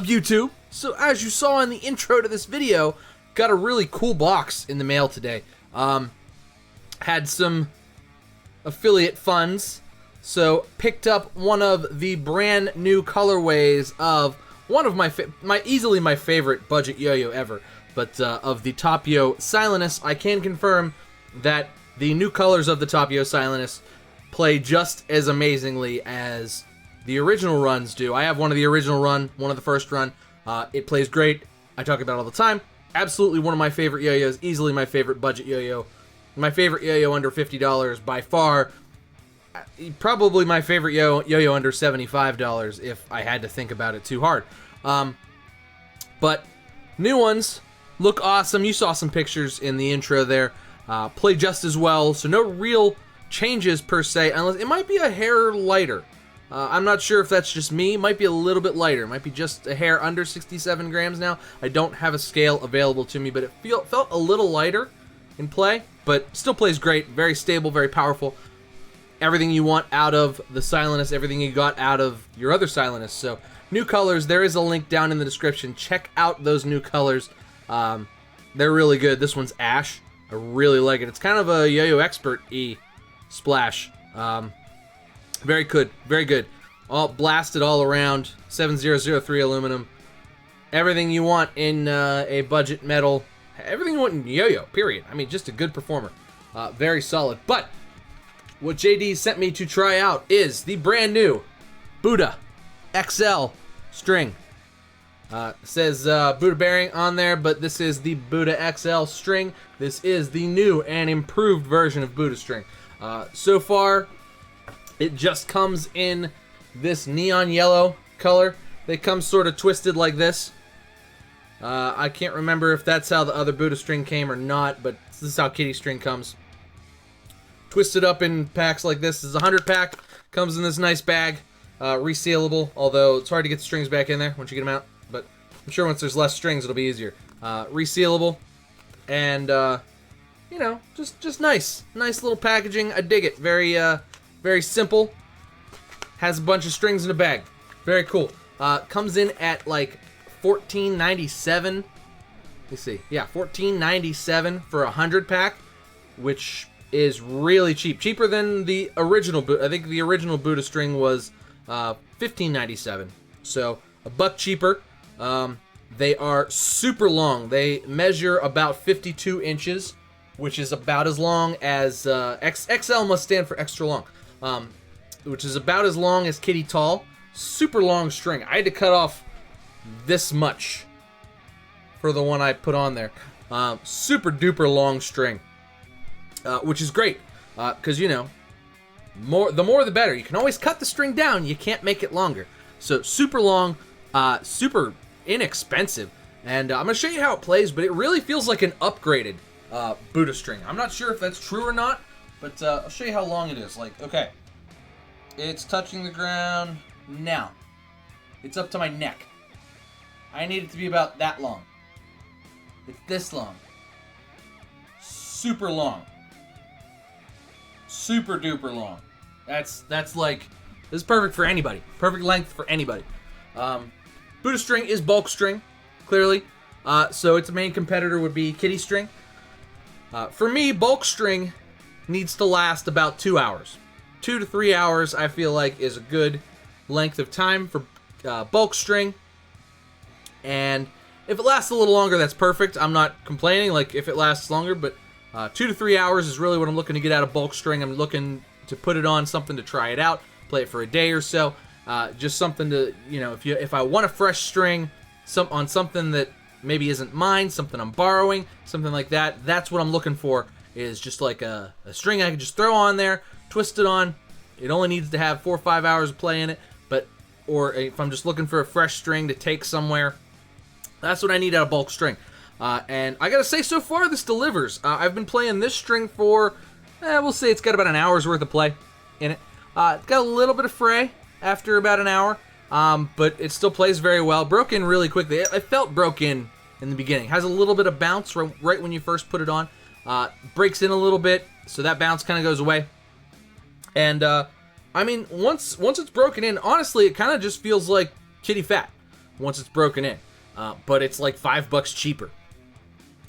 What's up, YouTube? So as you saw in the intro to this video, got a really cool box in the mail today. Had some affiliate funds, so picked up one of the brand new colorways of one of my easily my favorite budget yo-yo ever, but of the TopYo Silenus. I can confirm that the new colors of the TopYo Silenus play just as amazingly as the original runs do. I have one of the original run, one of the first run. It plays great. I talk about it all the time. Absolutely one of my favorite yo-yos, easily my favorite budget yo-yo. My favorite yo-yo under $50 by far. Probably my favorite yo-yo under $75 if I had to think about it too hard. But new ones look awesome. You saw some pictures in the intro there. Play just as well, so no real changes per se, unless it might be a hair lighter. I'm not sure if that's just me. It might be a little bit lighter. It might be just a hair under 67 grams now. I don't have a scale available to me, but it felt a little lighter in play, but still plays great. Very stable, very powerful. Everything you want out of the Silenus, everything you got out of your other Silenus. So, new colors. There is a link down in the description. Check out those new colors. They're really good. This one's Ash. I really like it. It's kind of a Yo-Yo Expert-y splash. Very good, very good. All blasted all around, 7003 aluminum. Everything you want in a budget metal. Everything you want in yo-yo, period. I mean, just a good performer. Very solid. But what JD sent me to try out is the brand new Buddha XL string. Says Buddha bearing on there, but this is the Buddha XL string. This is the new and improved version of Buddha string. So far, it just comes in this neon yellow color. They come sort of twisted like this. I can't remember if that's how the other Buddha string came or not, but this is how kitty string comes. Twisted up in packs like this. This is a 100 pack. Comes in this nice bag. Resealable, although it's hard to get the strings back in there once you get them out. But I'm sure once there's less strings, it'll be easier. Resealable. And, you know, just nice. Nice little packaging. I dig it. Very simple. Has a bunch of strings in a bag. Very cool. Comes in at like $14.97. Let's see. Yeah, $14.97 for a 100 pack, which is really cheap. Cheaper than the original. I think the original Buddha string was $15.97. So a buck cheaper. They are super long. They measure about 52 inches, which is about as long as XL must stand for extra long. Which is about as long as kitty tall. Super long string. I had to cut off this much for the one I put on there. Super duper long string, which is great because, you know, the more the better. You can always cut the string down. You can't make it longer. So super long, super inexpensive, and I'm gonna show you how it plays. But it really feels like an upgraded Buddha string. I'm not sure if that's true or not. But I'll show you how long it is. Like, okay, it's touching the ground now. It's up to my neck. I need it to be about that long. It's this long. Super long. Super duper long. That's like, this is perfect for anybody. Perfect length for anybody. Buddha string is bulk string, clearly. So its main competitor would be kitty string. For me, bulk string needs to last about 2 hours. 2 to 3 hours, I feel like, is a good length of time for bulk string. And if it lasts a little longer, that's perfect. I'm not complaining, like, if it lasts longer, but 2 to 3 hours is really what I'm looking to get out of bulk string. I'm looking to put it on something to try it out, play it for a day or so. Just something to, you know, if I want a fresh string on something that maybe isn't mine, something I'm borrowing, something like that, that's what I'm looking for. Is just like a string I can just throw on there, twist it on. It only needs to have 4 or 5 hours of play in it, or if I'm just looking for a fresh string to take somewhere, that's what I need out of bulk string. And I gotta say, so far this delivers. I've been playing this string for, we'll say it's got about an hour's worth of play in it. It's got a little bit of fray after about an hour, but it still plays very well. Broke in really quickly. It felt broke in the beginning. Has a little bit of bounce right when you first put it on. Breaks in a little bit, so that bounce kind of goes away. And I mean, once it's broken in, honestly, it kind of just feels like kitty fat. once it's broken in. But it's like $5 cheaper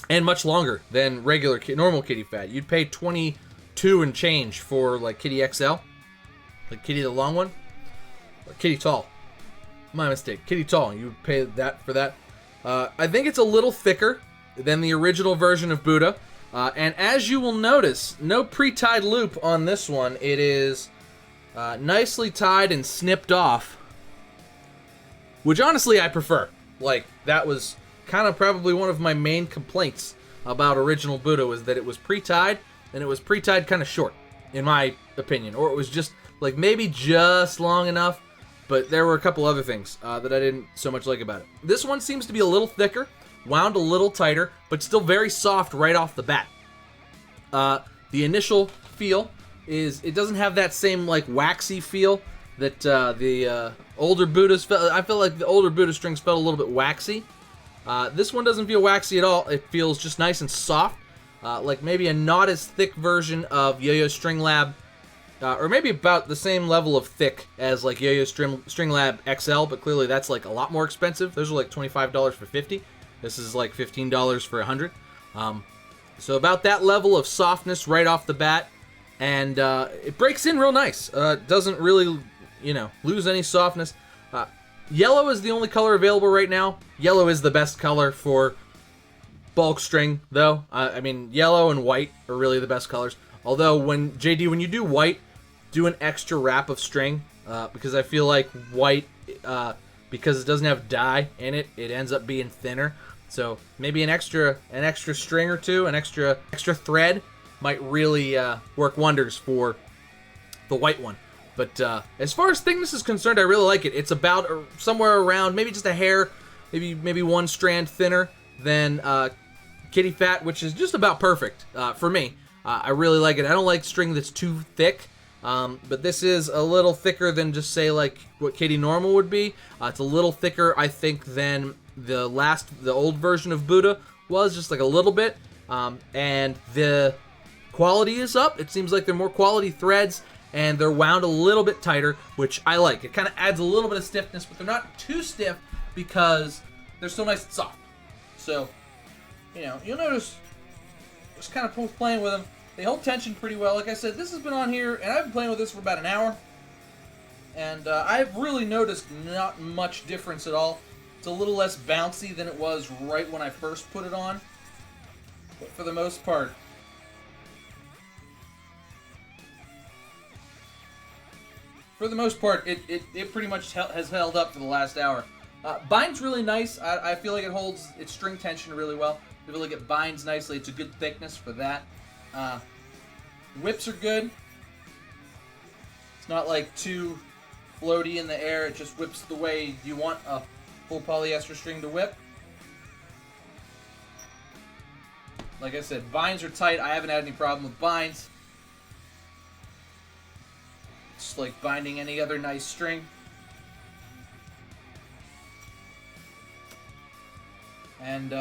and much longer than regular normal kitty fat. You'd pay 22 and change for like Kitty XL, like Kitty the long one, or Kitty tall. My mistake, Kitty tall. You would pay that for that. I think it's a little thicker than the original version of Buddha. And as you will notice, no pre-tied loop on this one. It is nicely tied and snipped off, which honestly I prefer. Like, that was kind of probably one of my main complaints about original Buddha, was that it was pre-tied, and it was pre-tied kind of short, in my opinion. Or it was just, like, maybe just long enough, but there were a couple other things that I didn't so much like about it. This one seems to be a little thicker, wound a little tighter, but still very soft right off the bat. The initial feel is, it doesn't have that same, like, waxy feel that the older Buddhas felt. I feel like the older Buddha strings felt a little bit waxy. This one doesn't feel waxy at all. It feels just nice and soft, like maybe a not as thick version of Yo-Yo String Lab, or maybe about the same level of thick as like Yo-Yo String Lab XL, but clearly that's like a lot more expensive. Those are like $25 for 50. This is like $15 for 100. So about that level of softness right off the bat, and it breaks in real nice. Doesn't really, lose any softness. Yellow is the only color available right now. Yellow is the best color for bulk string, though. I mean, yellow and white are really the best colors. Although, when you do white, do an extra wrap of string, because I feel like white, because it doesn't have dye in it, it ends up being thinner. So maybe an extra string or two, an extra thread might really work wonders for the white one. But as far as thickness is concerned, I really like it. It's about somewhere around, maybe just a hair, maybe one strand thinner than Kitty Fat, which is just about perfect for me. I really like it. I don't like string that's too thick, but this is a little thicker than just say like what Kitty normal would be. It's a little thicker, I think, than the old version of Buddha was, just like a little bit. And the quality is up. It seems like they're more quality threads, and they're wound a little bit tighter, which I like. It kind of adds a little bit of stiffness, but they're not too stiff because they're still nice and soft. So, you'll notice just kind of playing with them. They hold tension pretty well. Like I said, this has been on here, and I've been playing with this for about an hour. And I've really noticed not much difference at all. It's a little less bouncy than it was right when I first put it on. But for the most part, it pretty much has held up for the last hour. Bind's really nice. I feel like it holds its string tension really well. I feel like it binds nicely. It's a good thickness for that. Whips are good. It's not like too floaty in the air. It just whips the way you want a full polyester string to whip. Like I said, binds are tight. I haven't had any problem with binds. Just like binding any other nice string. And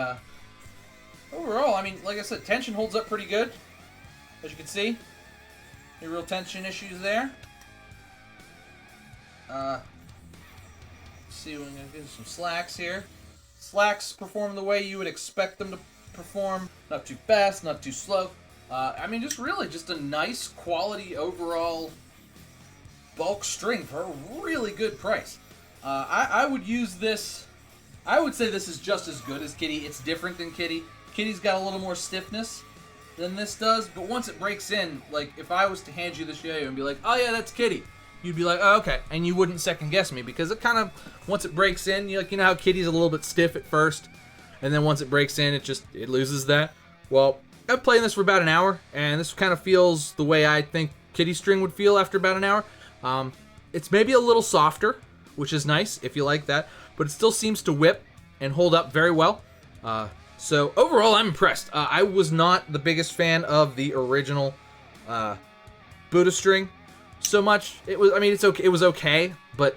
overall, I mean, like I said, tension holds up pretty good. As you can see, no real tension issues there. Let's see, we're going to do some slacks here. Slacks perform the way you would expect them to perform. Not too fast, not too slow. I mean, just a nice quality overall bulk string for a really good price. I would use this. I would say this is just as good as Kitty. It's different than Kitty. Kitty's got a little more stiffness than this does, but once it breaks in, like if I was to hand you this yo-yo and be like, oh yeah, that's Kitty, you'd be like, oh okay, and you wouldn't second guess me, because it kind of, once it breaks in, you know how Kitty's a little bit stiff at first, and then once it breaks in, it loses that. Well, I've been playing this for about an hour, and this kind of feels the way I think Kitty string would feel after about an hour. It's maybe a little softer, which is nice if you like that, but it still seems to whip and hold up very well. So overall, I'm impressed. I was not the biggest fan of the original Buddha string so much. It's okay. It was okay, but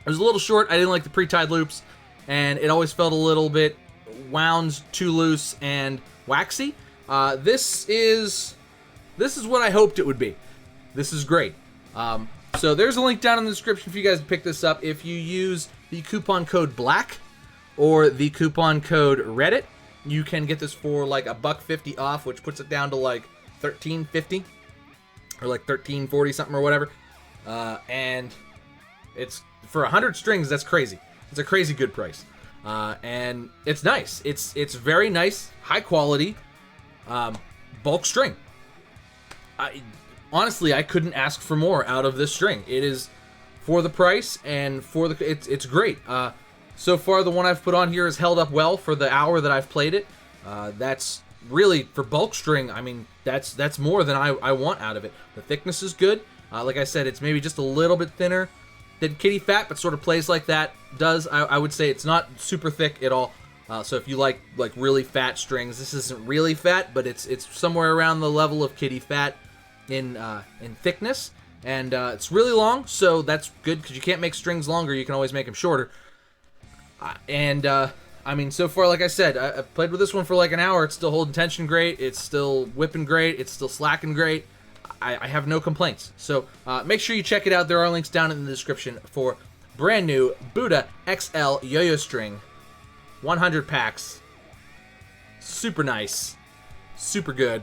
it was a little short. I didn't like the pre-tied loops, and it always felt a little bit wound too loose and waxy. This is what I hoped it would be. This is great. So there's a link down in the description for you guys to pick this up. If you use the coupon code BLACK or the coupon code Reddit, you can get this for like $1.50 off, which puts it down to like $13.50 or like $13.40 something or whatever. And it's for 100 strings. That's crazy. It's a crazy good price. And it's nice. It's very nice, high quality, bulk string. Honestly, I couldn't ask for more out of this string. It is for the price and for the it's great. So far, the one I've put on here has held up well for the hour that I've played it. That's really, for bulk string, I mean, that's more than I want out of it. The thickness is good. Like I said, it's maybe just a little bit thinner than Kitty Fat, but sort of plays like that does. I would say it's not super thick at all. So if you like really fat strings, this isn't really fat, but it's somewhere around the level of Kitty Fat in thickness. And it's really long, so that's good because you can't make strings longer. You can always make them shorter. I mean, so far, like I said, I played with this one for like an hour. It's still holding tension great. It's still whipping great. It's still slacking great. I have no complaints. So make sure you check it out. There are links down in the description for brand new Buddha XL Yoyo String. 100 packs. Super nice. Super good.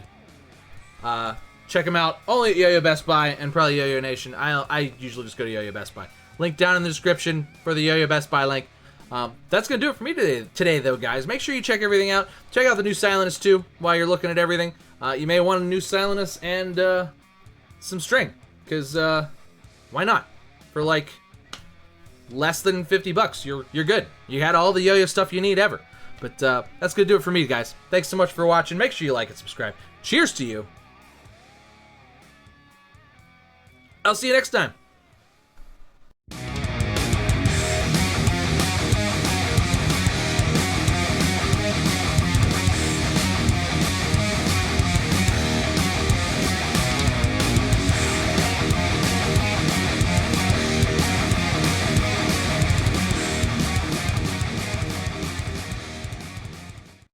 Check them out only at Yo-Yo Best Buy and probably Yo-Yo Nation. I usually just go to Yo-Yo Best Buy. Link down in the description for the Yo-Yo Best Buy link. That's going to do it for me today, though, guys. Make sure you check everything out. Check out the new Silenus, too, while you're looking at everything. You may want a new Silenus and some string, because why not? For, like, less than $50, you're good. You had all the yo-yo stuff you need ever. But that's going to do it for me, guys. Thanks so much for watching. Make sure you like and subscribe. Cheers to you. I'll see you next time.